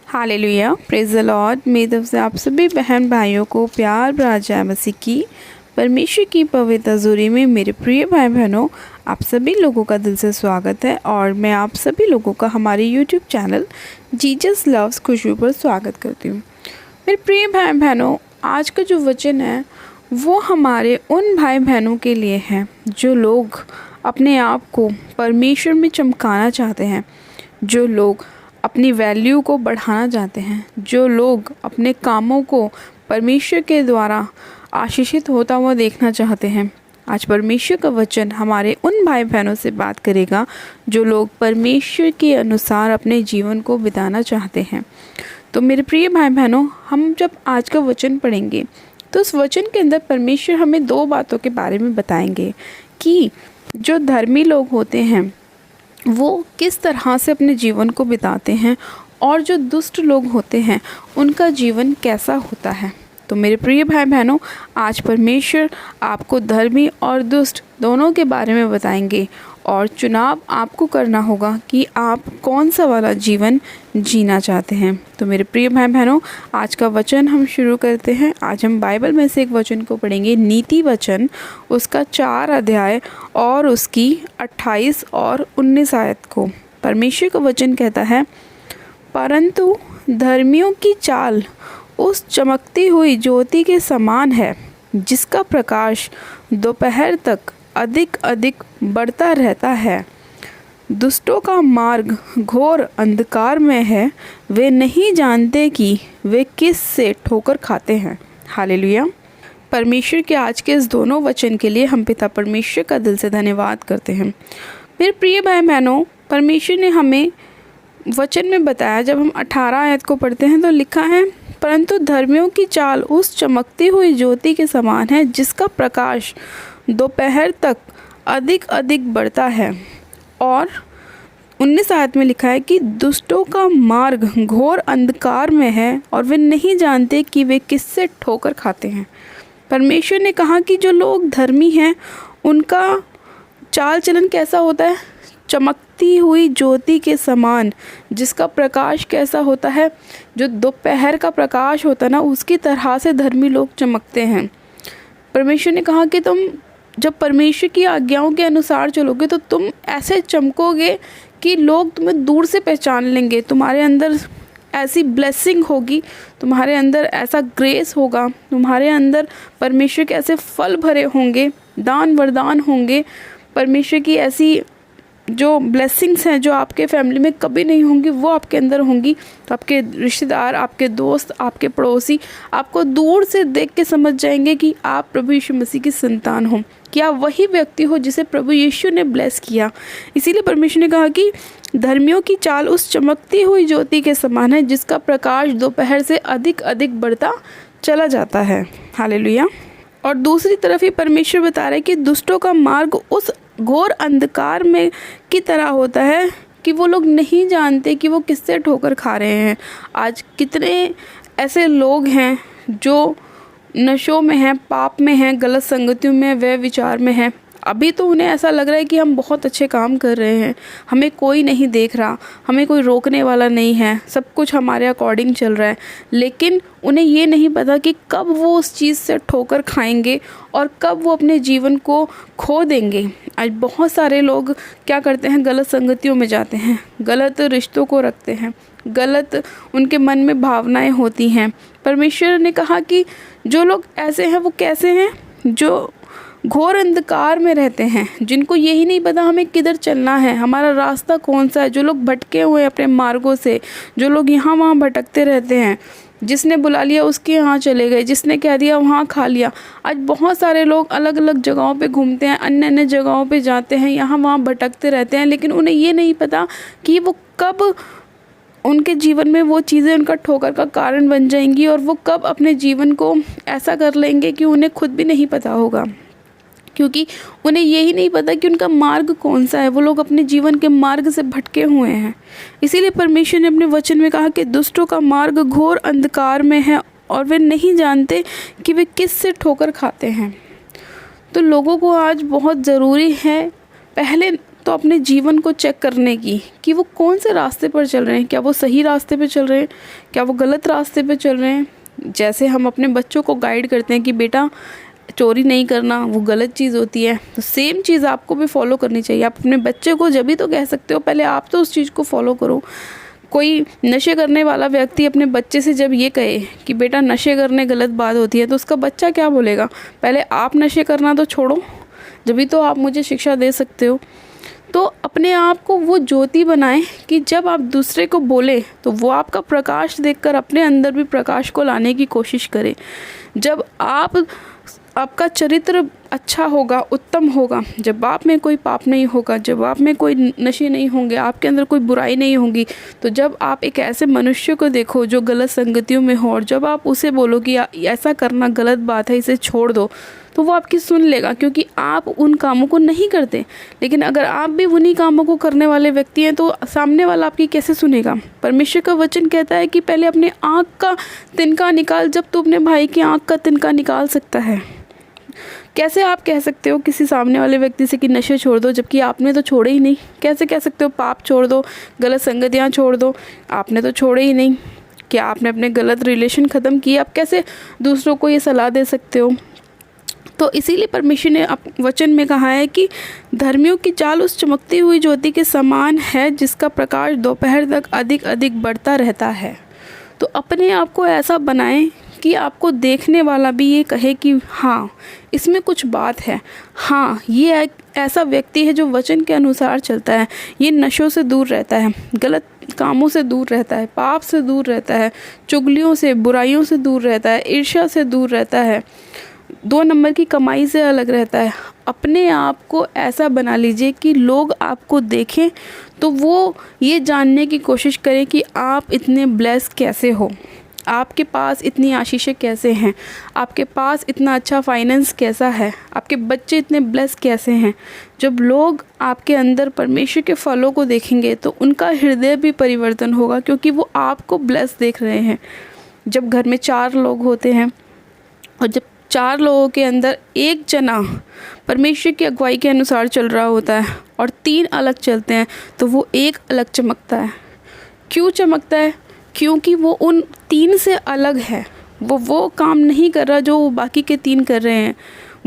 Hallelujah, praise the Lord. मेरी तरफ से आप सभी बहन भाइयों को प्यार भरा जय मसीह की। परमेश्वर की पवित्र हज़ूरी में मेरे प्रिय भाई बहनों, आप सभी लोगों का दिल से स्वागत है और मैं आप सभी लोगों का हमारे यूट्यूब चैनल जीसस लव्स खुशबू पर स्वागत करती हूँ। मेरे प्रिय भाई बहनों, आज का जो वचन है वो हमारे उन भाई बहनों के लिए है जो लोग अपने आप को परमेश्वर में चमकाना चाहते हैं, जो लोग अपनी वैल्यू को बढ़ाना चाहते हैं, जो लोग अपने कामों को परमेश्वर के द्वारा आशीषित होता हुआ देखना चाहते हैं। आज परमेश्वर का वचन हमारे उन भाई बहनों से बात करेगा जो लोग परमेश्वर के अनुसार अपने जीवन को बिताना चाहते हैं। तो मेरे प्रिय भाई बहनों, हम जब आज का वचन पढ़ेंगे तो उस वचन के अंदर परमेश्वर हमें दो बातों के बारे में बताएंगे कि जो धर्मी लोग होते हैं वो किस तरह से अपने जीवन को बिताते हैं और जो दुष्ट लोग होते हैं उनका जीवन कैसा होता है। तो मेरे प्रिय भाई बहनों, आज परमेश्वर आपको धर्मी और दुष्ट दोनों के बारे में बताएंगे और चुनाव आपको करना होगा कि आप कौन सा वाला जीवन जीना चाहते हैं। तो मेरे प्रिय भाई बहनों, आज का वचन हम शुरू करते हैं। आज हम बाइबल में से एक वचन को पढ़ेंगे, नीति वचन, उसका 4 अध्याय और उसकी 28 और 19 आयत को। परमेश्वर का वचन कहता है, परंतु धर्मियों की चाल उस चमकती हुई ज्योति के समान है जिसका प्रकाश दोपहर तक अधिक अधिक बढ़ता रहता है। दुष्टों का मार्ग घोर अंधकार में है, वे नहीं जानते कि वे किस से ठोकर खाते हैं। हालेलुया। परमेश्वर के आज के इस दोनों वचन के लिए हम पिता परमेश्वर का दिल से धन्यवाद करते हैं। मेरे प्रिय भाई बहनों, परमेश्वर ने हमें वचन में बताया, जब हम 18 आयत को पढ़ते हैं तो लिखा है, परंतु धर्मियों की चाल उस चमकती हुई ज्योति के समान है जिसका प्रकाश दोपहर तक अधिक अधिक बढ़ता है। और 19 आयत में लिखा है कि दुष्टों का मार्ग घोर अंधकार में है और वे नहीं जानते कि वे किससे ठोकर खाते हैं। परमेश्वर ने कहा कि जो लोग धर्मी हैं उनका चाल चलन कैसा होता है, चमकती हुई ज्योति के समान, जिसका प्रकाश कैसा होता है, जो दोपहर का प्रकाश होता है ना, उसकी तरह से धर्मी लोग चमकते हैं। परमेश्वर ने कहा कि तुम जब परमेश्वर की आज्ञाओं के अनुसार चलोगे तो तुम ऐसे चमकोगे कि लोग तुम्हें दूर से पहचान लेंगे। तुम्हारे अंदर ऐसी ब्लेसिंग होगी, तुम्हारे अंदर ऐसा ग्रेस होगा, तुम्हारे अंदर परमेश्वर के ऐसे फल भरे होंगे, दान वरदान होंगे, परमेश्वर की ऐसी जो ब्लेसिंग्स हैं जो आपके फैमिली में कभी नहीं होंगी वो आपके अंदर होंगी। तो आपके रिश्तेदार, आपके दोस्त, आपके पड़ोसी आपको दूर से देख के समझ जाएंगे कि आप प्रभु यीशु मसीह की संतान हो, कि आप वही व्यक्ति हो जिसे प्रभु यीशु ने ब्लेस किया। इसीलिए परमेश्वर ने कहा कि धर्मियों की चाल उस चमकती हुई ज्योति के समान है जिसका प्रकाश दोपहर से अधिक अधिक बढ़ता चला जाता है। हालेलुया। और दूसरी तरफ ही परमेश्वर बता रहा है कि दुष्टों का मार्ग उस घोर अंधकार में की तरह होता है कि वो लोग नहीं जानते कि वो किससे ठोकर खा रहे हैं। आज कितने ऐसे लोग हैं जो नशों में हैं, पाप में हैं, गलत संगतियों में, व्यय विचार में हैं। अभी तो उन्हें ऐसा लग रहा है कि हम बहुत अच्छे काम कर रहे हैं, हमें कोई नहीं देख रहा, हमें कोई रोकने वाला नहीं है, सब कुछ हमारे अकॉर्डिंग चल रहा है। लेकिन उन्हें ये नहीं पता कि कब वो उस चीज़ से ठोकर खाएंगे और कब वो अपने जीवन को खो देंगे। आज बहुत सारे लोग क्या करते हैं, गलत संगतियों में जाते हैं, गलत रिश्तों को रखते हैं, गलत उनके मन में भावनाएं होती हैं। परमेश्वर ने कहा कि जो लोग ऐसे हैं वो कैसे हैं, जो घोर अंधकार में रहते हैं, जिनको यही नहीं पता हमें किधर चलना है, हमारा रास्ता कौन सा है, जो लोग भटके हुए अपने मार्गों से, जो लोग यहाँ वहाँ भटकते रहते हैं, जिसने बुला लिया उसके यहाँ चले गए, जिसने कह दिया वहाँ खा लिया। आज बहुत सारे लोग अलग अलग जगहों पे घूमते हैं, अन्य अन्य जगहों पे जाते हैं, यहाँ वहाँ भटकते रहते हैं, लेकिन उन्हें ये नहीं पता कि वो कब उनके जीवन में वो चीज़ें उनका ठोकर का कारण बन जाएंगी और वो कब अपने जीवन को ऐसा कर लेंगे कि उन्हें खुद भी नहीं पता होगा, क्योंकि उन्हें यही नहीं पता कि उनका मार्ग कौन सा है। वो लोग अपने जीवन के मार्ग से भटके हुए हैं। इसीलिए परमेश्वर ने अपने वचन में कहा कि दुष्टों का मार्ग घोर अंधकार में है और वे नहीं जानते कि वे किस से ठोकर खाते हैं। तो लोगों को आज बहुत ज़रूरी है, पहले तो अपने जीवन को चेक करने की कि वो कौन से रास्ते पर चल रहे हैं, क्या वो सही रास्ते पे चल रहे हैं, क्या वो गलत रास्ते पे चल रहे हैं। जैसे हम अपने बच्चों को गाइड करते हैं कि बेटा चोरी नहीं करना, वो गलत चीज़ होती है, तो सेम चीज़ आपको भी फॉलो करनी चाहिए। आप अपने बच्चे को जब भी तो कह सकते हो, पहले आप तो उस चीज़ को फॉलो करो। कोई नशे करने वाला व्यक्ति अपने बच्चे से जब ये कहे कि बेटा नशे करने गलत बात होती है, तो उसका बच्चा क्या बोलेगा, पहले आप नशे करना तो छोड़ो, जब भी तो आप मुझे शिक्षा दे सकते हो। तो अपने आप को वो ज्योति बनाएं कि जब आप दूसरे को बोले तो वो आपका प्रकाश देखकर अपने अंदर भी प्रकाश को लाने की कोशिश करें। जब आपका चरित्र अच्छा होगा, उत्तम होगा, जब आप में कोई पाप नहीं होगा, जब आप में कोई नशे नहीं होंगे, आपके अंदर कोई बुराई नहीं होगी, तो जब आप एक ऐसे मनुष्य को देखो जो गलत संगतियों में हो और जब आप उसे बोलो कि ऐसा करना गलत बात है, इसे छोड़ दो, तो वो आपकी सुन लेगा, क्योंकि आप उन कामों को नहीं करते। लेकिन अगर आप भी उन्हीं कामों को करने वाले व्यक्ति हैं तो सामने वाला आपकी कैसे सुनेगा। परमेश्वर का वचन कहता है कि पहले अपने आँख का तिनका निकाल, जब तू अपने भाई की आँख का तिनका निकाल सकता है। कैसे आप कह सकते हो किसी सामने वाले व्यक्ति से कि नशे छोड़ दो, जबकि आपने तो छोड़े ही नहीं। कैसे कह सकते हो पाप छोड़ दो, गलत संगतियाँ छोड़ दो, आपने तो छोड़े ही नहीं। क्या आपने अपने गलत रिलेशन ख़त्म किए, आप कैसे दूसरों को ये सलाह दे सकते हो। तो इसीलिए परमेश्वर ने वचन में कहा है कि धर्मियों की चाल उस चमकती हुई ज्योति के समान है जिसका प्रकाश दोपहर तक अधिक अधिक बढ़ता रहता है। तो अपने आप को ऐसा बनाएं कि आपको देखने वाला भी ये कहे कि हाँ इसमें कुछ बात है, हाँ ये एक ऐसा व्यक्ति है जो वचन के अनुसार चलता है, ये नशों से दूर रहता है, गलत कामों से दूर रहता है, पाप से दूर रहता है, चुगलियों से, बुराइयों से दूर रहता है, ईर्ष्या से दूर रहता है, 2 नंबर की कमाई से अलग रहता है। अपने आप को ऐसा बना लीजिए कि लोग आपको देखें तो वो ये जानने की कोशिश करें कि आप इतने ब्लेस कैसे हो, आपके पास इतनी आशीषें कैसे हैं, आपके पास इतना अच्छा फाइनेंस कैसा है, आपके बच्चे इतने ब्लेस कैसे हैं। जब लोग आपके अंदर परमेश्वर के फलों को देखेंगे तो उनका हृदय भी परिवर्तन होगा, क्योंकि वो आपको ब्लेस देख रहे हैं। जब घर में 4 लोग होते हैं और जब 4 लोगों के अंदर एक जना परमेश्वर की अगुवाई के अनुसार चल रहा होता है और 3 अलग चलते हैं, तो वो एक अलग चमकता है। क्यों चमकता है? क्योंकि वो उन 3 से अलग है। वो काम नहीं कर रहा जो वो बाकी के 3 कर रहे हैं।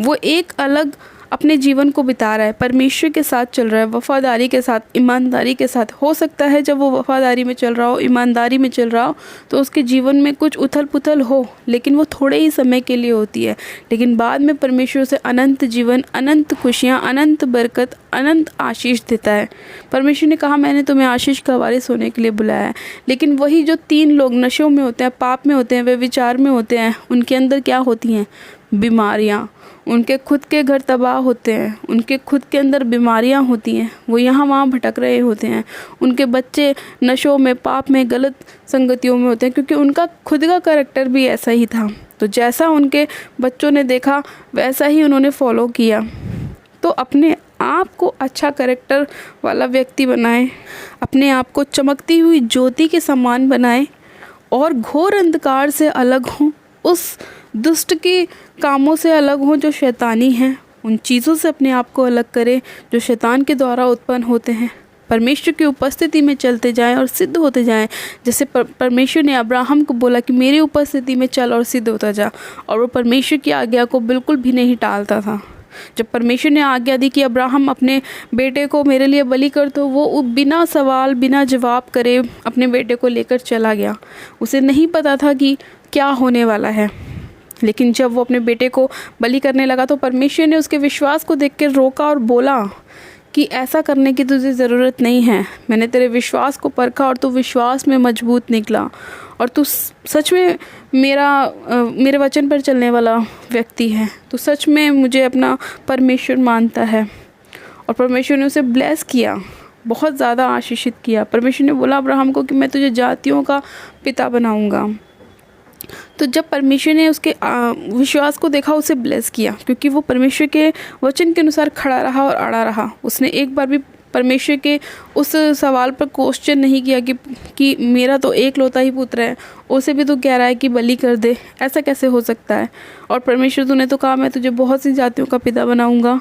वो एक अलग अपने जीवन को बिता रहा है, परमेश्वर के साथ चल रहा है, वफ़ादारी के साथ, ईमानदारी के साथ। हो सकता है जब वो वफ़ादारी में चल रहा हो, ईमानदारी में चल रहा हो, तो उसके जीवन में कुछ उथल पुथल हो, लेकिन वो थोड़े ही समय के लिए होती है। लेकिन बाद में परमेश्वर से अनंत जीवन, अनंत खुशियाँ, अनंत बरकत, अनंत आशीष देता है। परमेश्वर ने कहा मैंने तुम्हें आशीष का वारिस होने के लिए बुलाया है। लेकिन वही जो 3 लोग नशों में होते हैं, पाप में होते हैं, वे विचार में होते हैं, उनके अंदर क्या होती हैं? बीमारियाँ। उनके खुद के घर तबाह होते हैं, उनके खुद के अंदर बीमारियां होती हैं, वो यहाँ वहाँ भटक रहे होते हैं, उनके बच्चे नशों में, पाप में, गलत संगतियों में होते हैं, क्योंकि उनका खुद का कैरेक्टर भी ऐसा ही था। तो जैसा उनके बच्चों ने देखा वैसा ही उन्होंने फॉलो किया। तो अपने आप को अच्छा कैरेक्टर वाला व्यक्ति बनाएं, अपने आप को चमकती हुई ज्योति के समान बनाएं और घोर अंधकार से अलग हों, उस दुष्ट के कामों से अलग हों जो शैतानी हैं, उन चीज़ों से अपने आप को अलग करें जो शैतान के द्वारा उत्पन्न होते हैं। परमेश्वर की उपस्थिति में चलते जाएं और सिद्ध होते जाएं। जैसे परमेश्वर ने अब्राहम को बोला कि मेरी उपस्थिति में चल और सिद्ध होता जा, और वो परमेश्वर की आज्ञा को बिल्कुल भी नहीं टालता था। जब परमेश्वर ने आज्ञा दी कि अब्राहम अपने बेटे को मेरे लिए बलि कर, तो वो बिना सवाल, बिना जवाब करे अपने बेटे को लेकर चला गया। उसे नहीं पता था कि क्या होने वाला है, लेकिन जब वो अपने बेटे को बलि करने लगा तो परमेश्वर ने उसके विश्वास को देख कर रोका और बोला कि ऐसा करने की तुझे ज़रूरत नहीं है। मैंने तेरे विश्वास को परखा और तू विश्वास में मजबूत निकला, और तू सच में मेरे वचन पर चलने वाला व्यक्ति है। तू सच में मुझे अपना परमेश्वर मानता है। और परमेश्वर ने उसे ब्लेस किया, बहुत ज़्यादा आशीषित किया। परमेश्वर ने बोला अब्राहम को कि मैं तुझे जातियों का पिता बनाऊँगा। तो जब परमेश्वर ने उसके विश्वास को देखा, उसे ब्लेस किया, क्योंकि वो परमेश्वर के वचन के अनुसार खड़ा रहा और अड़ा रहा। उसने एक बार भी परमेश्वर के उस सवाल पर क्वेश्चन नहीं किया कि मेरा तो एक लौता ही पुत्र है, उसे भी तो कह रहा है कि बलि कर दे, ऐसा कैसे हो सकता है। और परमेश्वर तूने तो कहा मैं तुझे बहुत सी जातियों का पिता बनाऊंगा।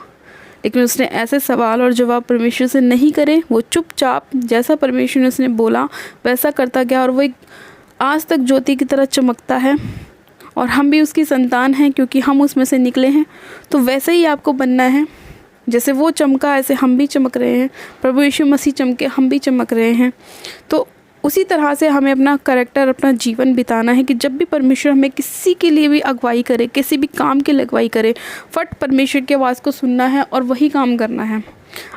लेकिन उसने ऐसे सवाल और जवाब परमेश्वर से नहीं करे। वो चुपचाप जैसा परमेश्वर ने उसने बोला वैसा करता गया, और वो एक आज तक ज्योति की तरह चमकता है। और हम भी उसकी संतान हैं क्योंकि हम उसमें से निकले हैं। तो वैसे ही आपको बनना है, जैसे वो चमका ऐसे हम भी चमक रहे हैं। प्रभु यीशु मसीह चमके, हम भी चमक रहे हैं। तो उसी तरह से हमें अपना करैक्टर, अपना जीवन बिताना है कि जब भी परमेश्वर हमें किसी के लिए भी अगुवाई करे, किसी भी काम के लिए अगुवाई करे, फट परमेश्वर की आवाज़ को सुनना है और वही काम करना है।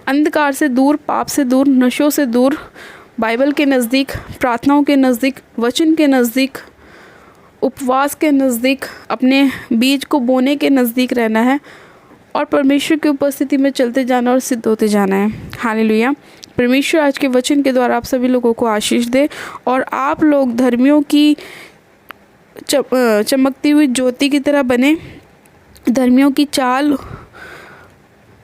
अंधकार से दूर, पाप से दूर, नशों से दूर, बाइबल के नज़दीक, प्रार्थनाओं के नज़दीक, वचन के नज़दीक, उपवास के नज़दीक, अपने बीज को बोने के नज़दीक रहना है और परमेश्वर की उपस्थिति में चलते जाना और सिद्ध होते जाना है। हालेलुया। परमेश्वर आज के वचन के द्वारा आप सभी लोगों को आशीष दे और आप लोग धर्मियों की चमकती हुई ज्योति की तरह बने। धर्मियों की चाल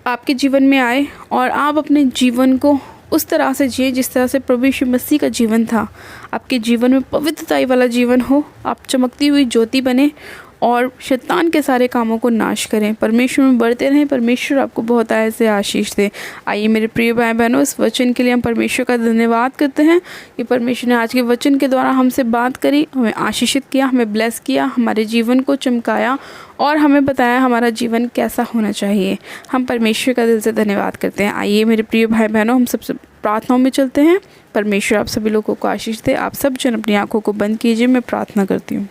आपके जीवन में आए और आप अपने जीवन को उस तरह से जिए जिस तरह से प्रभु यीशु मसीह का जीवन था। आपके जीवन में पवित्रता वाला जीवन हो, आप चमकती हुई ज्योति बने और शैतान के सारे कामों को नाश करें। परमेश्वर में बढ़ते रहें। परमेश्वर आपको बहुत ऐसे आशीष दे। आइए मेरे प्रिय भाई बहनों, इस वचन के लिए हम परमेश्वर का धन्यवाद करते हैं कि परमेश्वर ने आज के वचन के द्वारा हमसे बात करी, हमें आशीषित किया, हमें ब्लेस किया, हमारे जीवन को चमकाया और हमें बताया हमारा जीवन कैसा होना चाहिए। हम परमेश्वर का दिल से धन्यवाद करते हैं। आइए मेरे प्रिय भाई बहनों, हम सबसे प्रार्थनाओं में चलते हैं। परमेश्वर आप सभी लोगों को आशीष दे। आप सब जन अपनी आंखों को बंद कीजिए, मैं प्रार्थना करती हूँ।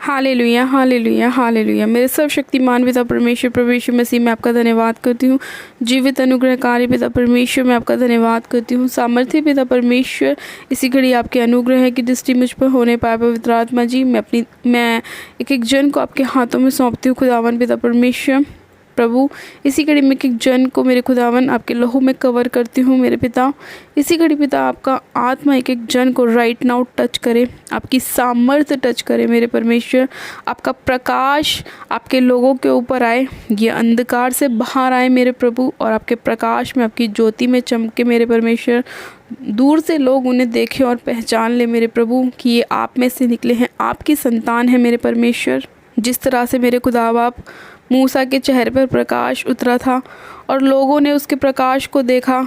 Hallelujah, hallelujah, hallelujah. मेरे सर्वशक्तिमान पिता परमेश्वर, प्रभु यीशु मसीह में आपका धन्यवाद करती हूँ। जीवित अनुग्रहकारी पिता परमेश्वर, मैं आपका धन्यवाद करती हूँ। सामर्थ्य पिता परमेश्वर, इसी घड़ी आपके अनुग्रह की दृष्टि मुझ पर होने पाए। पवित्र आत्मा जी, मैं एक एक जन को आपके हाथों में सौंपती हूँ। खुदावन पिता परमेश्वर, प्रभु इसी घड़ी में एक एक जन को मेरे खुदावन आपके लहू में कवर करती हूँ। मेरे पिता, इसी घड़ी पिता आपका आत्मा एक एक जन को राइट नाउ टच करे, आपकी सामर्थ्य टच करे। मेरे परमेश्वर, आपका प्रकाश आपके लोगों के ऊपर आए, ये अंधकार से बाहर आए मेरे प्रभु, और आपके प्रकाश में, आपकी ज्योति में चमके मेरे परमेश्वर। दूर से लोग उन्हें देखें और पहचान ले मेरे प्रभु कि ये आप में से निकले हैं, आपकी संतान है मेरे परमेश्वर। जिस तरह से मेरे खुदा बाप मूसा के चेहरे पर प्रकाश उतरा था और लोगों ने उसके प्रकाश को देखा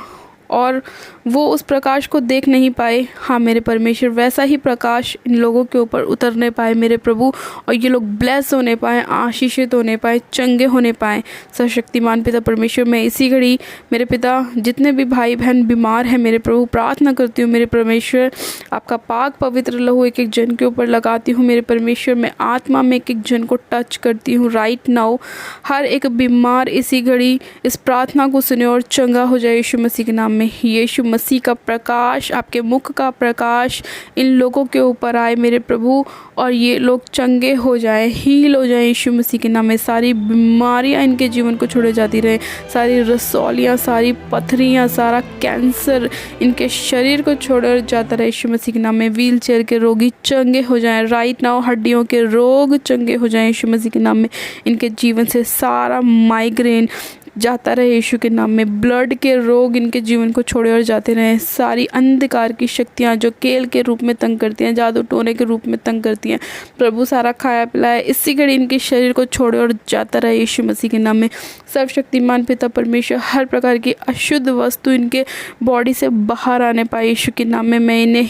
और वो उस प्रकाश को देख नहीं पाए, हाँ मेरे परमेश्वर, वैसा ही प्रकाश इन लोगों के ऊपर उतरने पाए मेरे प्रभु, और ये लोग ब्लेस होने पाए, आशीषित होने पाए, चंगे होने पाए। सर्वशक्तिमान पिता परमेश्वर, मैं इसी घड़ी मेरे पिता जितने भी भाई बहन बीमार हैं मेरे प्रभु, प्रार्थना करती हूँ मेरे परमेश्वर, आपका पाक पवित्र लहू एक एक जन के ऊपर लगाती हूँ मेरे परमेश्वर। मैं आत्मा में एक एक जन को टच करती हूँ राइट नाउ। हर एक बीमार इसी घड़ी इस प्रार्थना को सुने और चंगा हो जाए यीशु मसीह के नाम में। यीशु मसीह का प्रकाश, आपके मुख का प्रकाश इन लोगों के ऊपर आए मेरे प्रभु, और ये लोग चंगे हो जाए, हील हो जाए यीशु मसीह के नाम में। सारी बीमारियां इनके जीवन को छोड़े जाती रहे, सारी रसौलियां, सारी पथरियां, सारा कैंसर इनके शरीर को छोड़ जाता रहे यीशु मसीह के नाम में। व्हील चेयर के रोगी चंगे हो जाएं राइट नाउ, हड्डियों के रोग चंगे हो जाएं यीशु मसीह के नाम में। इनके जीवन से सारा माइग्रेन जाता रहे यीशु के नाम में। ब्लड के रोग इनके जीवन को छोड़े और जाते रहे। सारी अंधकार की शक्तियाँ जो केल के रूप में तंग करती हैं, जादू टोने के रूप में तंग करती हैं, प्रभु सारा खाया पिलाया इसी घड़ी इनके शरीर को छोड़े और जाता रहे यीशु मसीह के नाम में। सर्वशक्तिमान पिता परमेश्वर, हर प्रकार की अशुद्ध वस्तु इनके बॉडी से बाहर आने पाए यीशु के नाम में। मैं इन्हें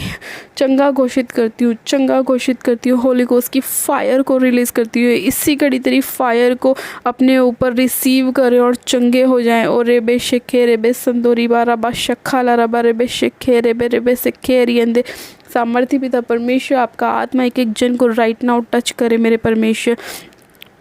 चंगा घोषित करती हूँ, चंगा घोषित करती हूँ। होली गोस्ट की फायर को रिलीज़ करती हूँ। इसी घड़ी तेरी फायर को अपने ऊपर रिसीव करें और चंगे हो जाएं। और रेबे शेखे रेबे संदोरी बाराबा शक्खाला रबा रेबे शेखे रेबे शेखे रियंदे। सामर्थ्य पिता परमेश्वर, आपका आत्मा एक एक जन को राइट नाउ टच करे मेरे परमेश्वर।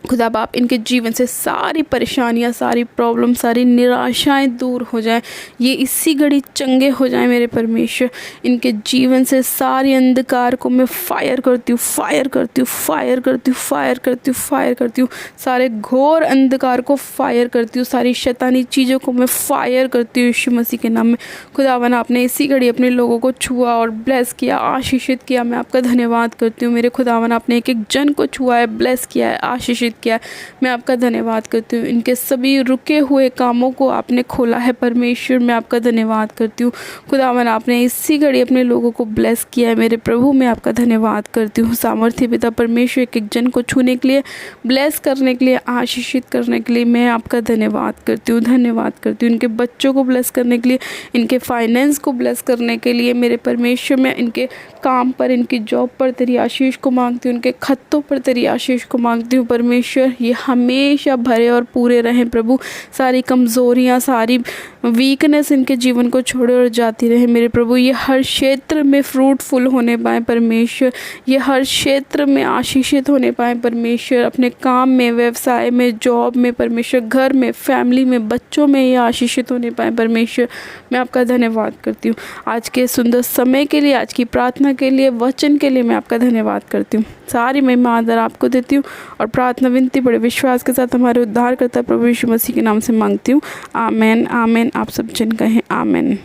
खुदा बाप, इनके जीवन से सारी परेशानियां, सारी प्रॉब्लम, सारी निराशाएं दूर हो जाएं। ये इसी घड़ी चंगे हो जाएं मेरे परमेश्वर। इनके जीवन से सारी अंधकार को मैं फायर करती हूँ, फायर करती हूँ, फायर करती हूँ, फायर करती हूँ, फायर करती हूँ। सारे घोर अंधकार को फायर करती हूँ, सारी शैतानी चीज़ों को मैं फायर करती हूँ यीशु मसीह के नाम में। खुदावन, आपने इसी घड़ी अपने लोगों को छुआ और ब्लेस किया, आशीषित किया। मैं आपका धन्यवाद करती हूँ मेरे खुदावन। आपने एक एक जन को छुआ है, ब्लेस किया है, आशीषित किया है। मैं आपका धन्यवाद करती हूँ, इनके सभी रुके हुए कामों को आपने खोला है परमेश्वर। मैं आपका धन्यवाद करती हूँ खुदावन, आपने इसी घड़ी अपने लोगों को ब्लेस किया है मेरे प्रभु। मैं आपका धन्यवाद करती हूँ सामर्थ्य पिता परमेश्वर, एक एक जन को छूने के लिए, ब्लेस करने के लिए, आशीषित करने के लिए मैं आपका धन्यवाद करती हूँ। धन्यवाद करती हूँ इनके बच्चों को ब्लेस करने के लिए, इनके फाइनेंस को ब्लेस करने के लिए मेरे परमेश्वर। मैं इनके काम पर, इनकी जॉब पर तेरी आशीष को मांगती हूँ, इनके खत्तों पर तेरी आशीष को मांगती हूँ परमेश्वर। ये हमेशा भरे और पूरे रहें प्रभु। सारी कमज़ोरियाँ, सारी वीकनेस इनके जीवन को छोड़े और जाती रहे मेरे प्रभु। ये हर क्षेत्र में फ्रूटफुल होने पाए परमेश्वर, ये हर क्षेत्र में आशीषित होने पाए परमेश्वर। अपने काम में, व्यवसाय में, जॉब में परमेश्वर, घर में, फैमिली में, बच्चों में ये आशीषित होने पाए परमेश्वर। मैं आपका धन्यवाद करती हूँ आज के सुंदर समय के लिए, आज की प्रार्थना के लिए, वचन के लिए मैं आपका धन्यवाद करती हूँ। सारी महिमा आदर आपको देती हूँ और प्रार्थना विनती बड़े विश्वास के साथ हमारे उद्धारकर्ता प्रभु यीशु मसीह के नाम से मांगती हूँ। आमेन, आमेन। आप सब जन कहें आमेन।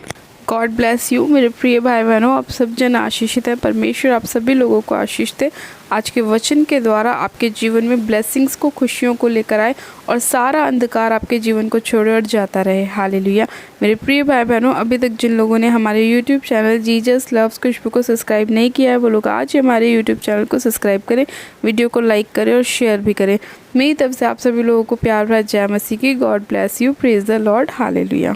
गॉड ब्लेस यू मेरे प्रिय भाई बहनों, आप सब जन आशीषित हैं। परमेश्वर आप सभी लोगों को आशीष दे। आज के वचन के द्वारा आपके जीवन में ब्लेसिंग्स को, खुशियों को लेकर आए और सारा अंधकार आपके जीवन को छोड़े और जाता रहे। हालेलुया। मेरे प्रिय भाई बहनों, अभी तक जिन लोगों ने हमारे यूट्यूब चैनल जीसस लव्स खुशबू को सब्सक्राइब नहीं किया है, वो लोग आज ही हमारे यूट्यूब चैनल को सब्सक्राइब करें, वीडियो को लाइक करें और शेयर भी करें। मेरी तरफ से आप सभी लोगों को प्यार भरा जय मसीह की। God bless you. Praise the Lord. Hallelujah.